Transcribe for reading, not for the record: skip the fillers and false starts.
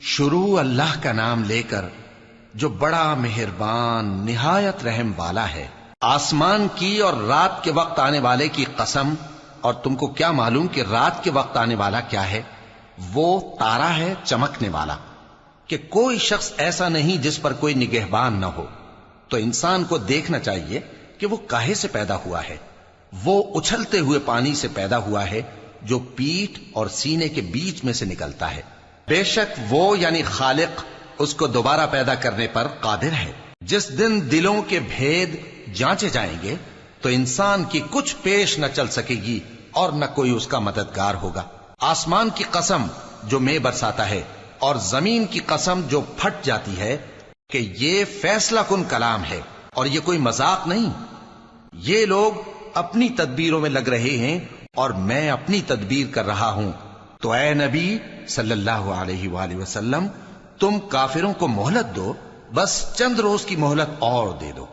شروع اللہ کا نام لے کر جو بڑا مہربان نہایت رحم والا ہے۔ آسمان کی اور رات کے وقت آنے والے کی قسم، اور تم کو کیا معلوم کہ رات کے وقت آنے والا کیا ہے؟ وہ تارا ہے چمکنے والا، کہ کوئی شخص ایسا نہیں جس پر کوئی نگہبان نہ ہو۔ تو انسان کو دیکھنا چاہیے کہ وہ کاہے سے پیدا ہوا ہے۔ وہ اچھلتے ہوئے پانی سے پیدا ہوا ہے جو پیٹھ اور سینے کے بیچ میں سے نکلتا ہے۔ بے شک وہ یعنی خالق اس کو دوبارہ پیدا کرنے پر قادر ہے۔ جس دن دلوں کے بھید جانچے جائیں گے تو انسان کی کچھ پیش نہ چل سکے گی اور نہ کوئی اس کا مددگار ہوگا۔ آسمان کی قسم جو مے برساتا ہے، اور زمین کی قسم جو پھٹ جاتی ہے، کہ یہ فیصلہ کن کلام ہے اور یہ کوئی مذاق نہیں۔ یہ لوگ اپنی تدبیروں میں لگ رہے ہیں اور میں اپنی تدبیر کر رہا ہوں۔ تو اے نبی صلی اللہ علیہ وآلہ وسلم، تم کافروں کو مہلت دو، بس چند روز کی مہلت اور دے دو۔